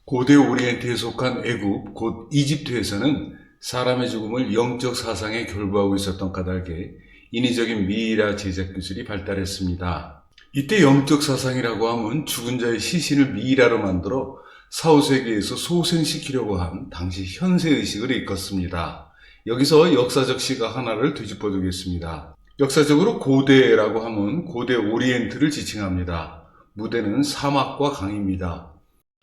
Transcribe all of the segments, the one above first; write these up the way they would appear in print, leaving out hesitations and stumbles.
고대 오리엔트에 속한 애굽, 곧 이집트에서는 사람의 죽음을 영적 사상에 결부하고 있었던 까닭에 인위적인 미이라 제작 기술이 발달했습니다. 이때 영적 사상이라고 하면 죽은 자의 시신을 미이라로 만들어 사후세계에서 소생시키려고 한 당시 현세의식을 일컫습니다. 여기서 역사적 시각 하나를 뒤집어 두겠습니다. 역사적으로 고대라고 하면 고대 오리엔트를 지칭합니다. 무대는 사막과 강입니다.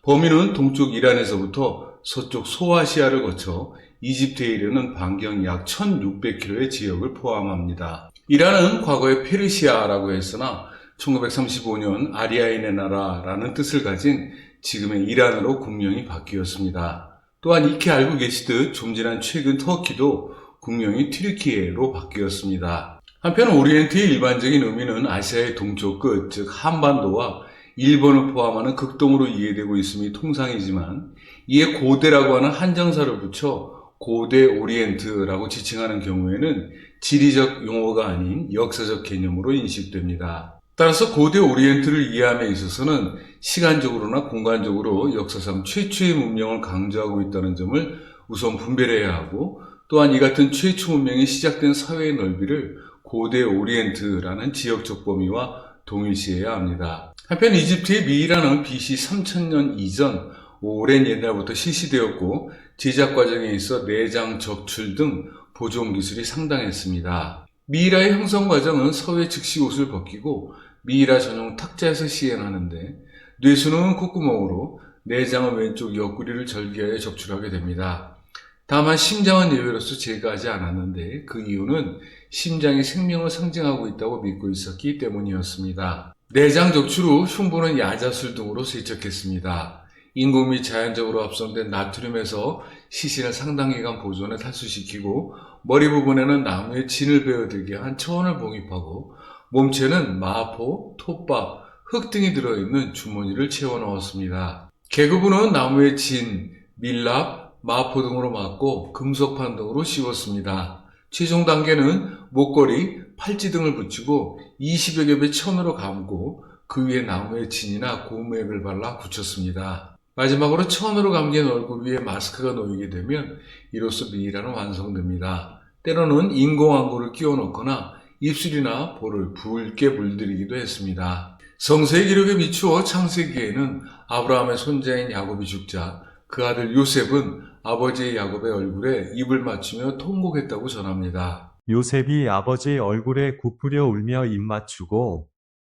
범위는 동쪽 이란에서부터 서쪽 소아시아를 거쳐 이집트에 이르는 반경 약 1600km의 지역을 포함합니다. 이란은 과거에 페르시아라고 했으나 1935년 아리아인의 나라라는 뜻을 가진 지금의 이란으로 국명이 바뀌었습니다. 또한 익히 알고 계시듯 좀 지난 최근 터키도 국명이 튀르키예로 바뀌었습니다. 한편 오리엔트의 일반적인 의미는 아시아의 동쪽 끝, 즉 한반도와 일본을 포함하는 극동으로 이해되고 있음이 통상이지만 이에 고대라고 하는 한정사를 붙여 고대 오리엔트라고 지칭하는 경우에는 지리적 용어가 아닌 역사적 개념으로 인식됩니다. 따라서 고대 오리엔트를 이해함에 있어서는 시간적으로나 공간적으로 역사상 최초의 문명을 강조하고 있다는 점을 우선 분별해야 하고, 또한 이 같은 최초 문명이 시작된 사회의 넓이를 고대 오리엔트라는 지역적 범위와 동일시해야 합니다. 한편 이집트의 미이라는 BC 3000년 이전 오랜 옛날부터 실시되었고 제작 과정에 있어 내장, 적출 등 보존 기술이 상당했습니다. 미이라의 형성 과정은 서회 즉시 옷을 벗기고 미이라 전용 탁자에서 시행하는데 뇌수는 콧구멍으로, 내장은 왼쪽 옆구리를 절개하여 적출하게 됩니다. 다만 심장은 예외로서 제거하지 않았는데 그 이유는 심장이 생명을 상징하고 있다고 믿고 있었기 때문이었습니다. 내장 적출 후 흉부는 야자술 등으로 세척했습니다. 인공 및 자연적으로 합성된 나트륨에서 시신을 상당 기간 보존해 탈수시키고 머리 부분에는 나무의 진을 베어들게 한 천을 봉입하고 몸체는 마포, 톱밥, 흙 등이 들어있는 주머니를 채워 넣었습니다. 계급부는 나무의 진, 밀랍, 마포 등으로 막고 금속판 등으로 씌웠습니다. 최종 단계는 목걸이, 팔찌 등을 붙이고 20여 겹의 천으로 감고 그 위에 나무의 진이나 고무액을 발라 붙였습니다. 마지막으로 천으로 감긴 얼굴 위에 마스크가 놓이게 되면 이로써 미이라는 완성됩니다. 때로는 인공 안구를 끼워 넣거나 입술이나 볼을 붉게 물들이기도 했습니다. 성서의 기록에 비추어 창세기에는 아브라함의 손자인 야곱이 죽자 그 아들 요셉은 아버지 야곱의 얼굴에 입을 맞추며 통곡했다고 전합니다. 요셉이 아버지의 얼굴에 굽으려 울며 입 맞추고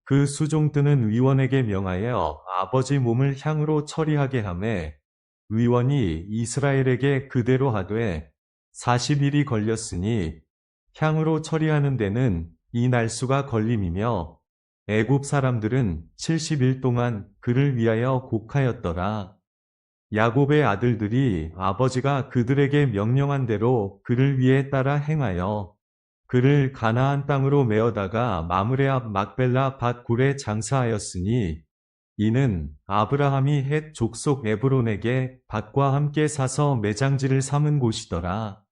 그 수종드는 위원에게 명하여 아버지 몸을 향으로 처리하게 하매 위원이 이스라엘에게 그대로 하되 40일이 걸렸으니 향으로 처리하는 데는 이 날수가 걸림이며 애굽 사람들은 70일 동안 그를 위하여 곡하였더라. 야곱의 아들들이 아버지가 그들에게 명령한 대로 그를 위해 따라 행하여 그를 가나안 땅으로 메어다가 마므레 앞 막벨라 밭 굴에 장사하였으니 이는 아브라함이 헷 족속 에브론에게 밭과 함께 사서 매장지를 삼은 곳이더라.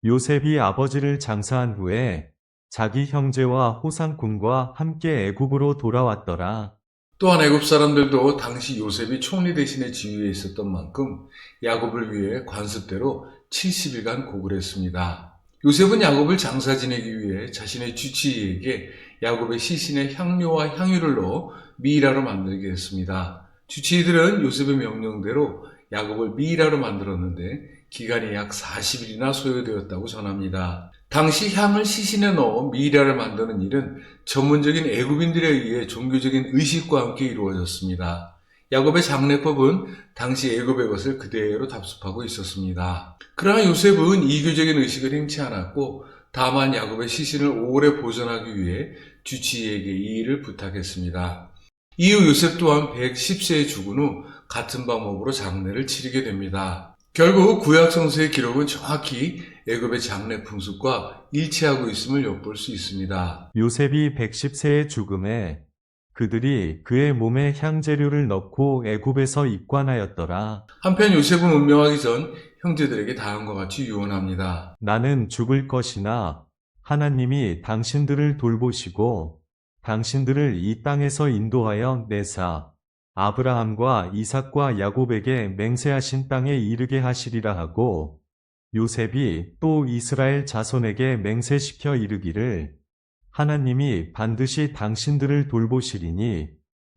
요셉이 아버지를 장사한 후에 자기 형제와 호상군과 함께 애굽으로 돌아왔더라. 또한 애굽 사람들도 당시 요셉이 총리 대신에 지위에 있었던 만큼 야곱을 위해 관습대로 70일간 곡을 했습니다. 요셉은 야곱을 장사 지내기 위해 자신의 주치의에게 야곱의 시신에 향료와 향유를 넣어 미이라로 만들게 했습니다. 주치의들은 요셉의 명령대로 야곱을 미이라로 만들었는데 기간이 약 40일이나 소요되었다고 전합니다. 당시 향을 시신에 넣어 미이라를 만드는 일은 전문적인 애굽인들에 의해 종교적인 의식과 함께 이루어졌습니다. 야곱의 장례법은 당시 애굽의 것을 그대로 답습하고 있었습니다. 그러나 요셉은 이교적인 의식을 행치 않았고 다만 야곱의 시신을 오래 보존하기 위해 주치의에게 이 일을 부탁했습니다. 이후 요셉 또한 110세에 죽은 후 같은 방법으로 장례를 치르게 됩니다. 결국 구약 성서의 기록은 정확히 애굽의 장례 풍습과 일치하고 있음을 엿볼 수 있습니다. 요셉이 110세의 죽음에 그들이 그의 몸에 향재료를 넣고 애굽에서 입관하였더라. 한편 요셉은 운명하기 전 형제들에게 다음과 같이 유언합니다. 나는 죽을 것이나 하나님이 당신들을 돌보시고 당신들을 이 땅에서 인도하여 내사 아브라함과 이삭과 야곱에게 맹세하신 땅에 이르게 하시리라 하고 요셉이 또 이스라엘 자손에게 맹세시켜 이르기를 하나님이 반드시 당신들을 돌보시리니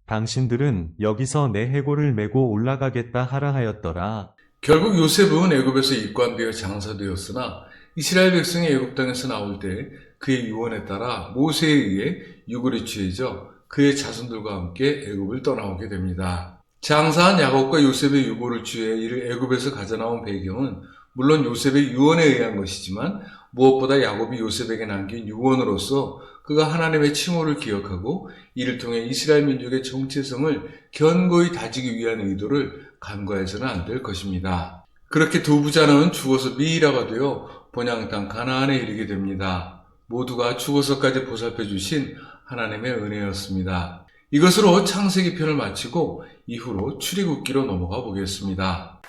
당신들은 여기서 내 해골을 메고 올라가겠다 하라 하였더라. 결국 요셉은 애굽에서 입관되어 장사되었으나 이스라엘 백성이 애굽 땅에서 나올 때 그의 유언에 따라 모세에 의해 유골이 취해져 그의 자손들과 함께 애굽을 떠나오게 됩니다. 장사한 야곱과 요셉의 유골을 취해 이를 애굽에서 가져나온 배경은 물론 요셉의 유언에 의한 것이지만 무엇보다 야곱이 요셉에게 남긴 유언으로서 그가 하나님의 칭호를 기억하고 이를 통해 이스라엘 민족의 정체성을 견고히 다지기 위한 의도를 간과해서는 안 될 것입니다. 그렇게 두 부자는 죽어서 미이라가 되어 본향 땅 가나안에 이르게 됩니다. 모두가 죽어서까지 보살펴 주신 하나님의 은혜였습니다. 이것으로 창세기 편을 마치고 이후로 출애굽기로 넘어가 보겠습니다.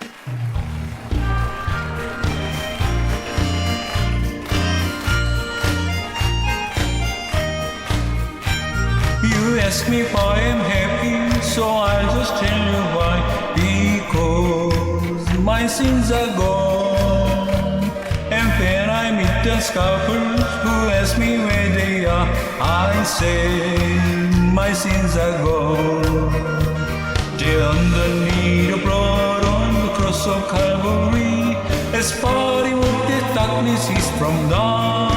You ask me if I am happy, so I'll just tell you why. Because my sins are gone. And when I meet the scalpers who ask me where they are, I say my sins are gone. They're underneath the blood on the cross of Calvary, as far removed the darkness is from dawn.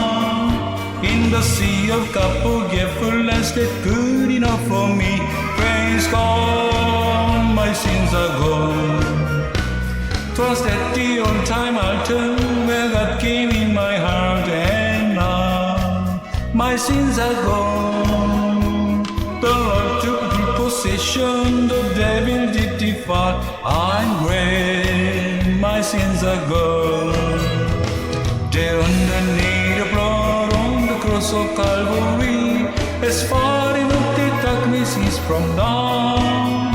In the sea of God, forgetfulness that's good enough for me. Praise God, my sins are gone. 'Twas at the old time altar where God came in my heart, and now my sins are gone. The Lord took possession, the devil did depart. I'm glad my sins are gone. They're underneath the blood on the cross of Calvary, as far removed the darkness is from dawn.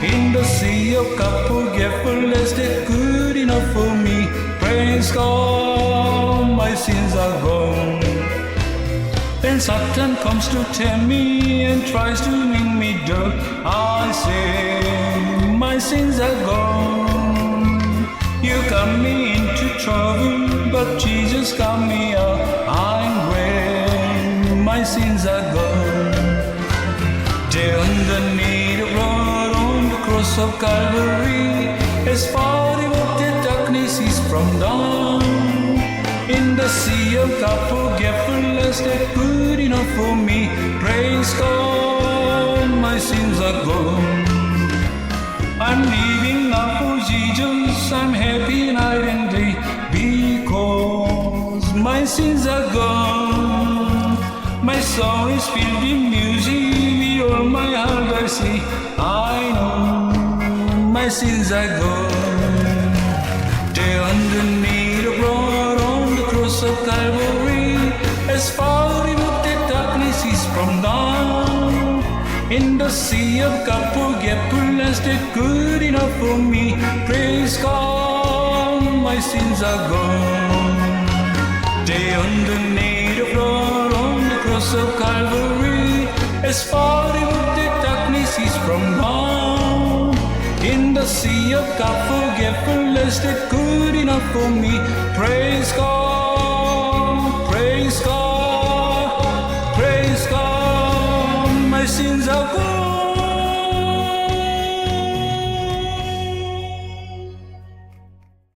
In the sea of God, forgetfulness that's good enough for me. Praise God, my sins are gone. When Satan comes to tempt me and tries to make me do, I say my sins are gone. You got me into trouble, but Jesus got me out. I'm glad my sins are gone. They're underneath the blood on the cross of Calvary, as far removed the darkness is from dawn. In the sea of God, forgetfulness that's good enough for me. Praise God, my sins are gone. I'm living now for Jesus, I'm happy night and day, because my sins are gone. My soul is filled with music, with all my heart I say, I know my sins are gone. They're underneath the blood on the cross of Calvary, as far removed the darkness is from dawn. In the sea of God, forgetfulness that's good enough for me. Praise God, my sins are gone. They underneath the blood on the cross of Calvary, as far removed the darkness is from dawn. In the sea of God, forgetfulness that's good enough for me. Praise God.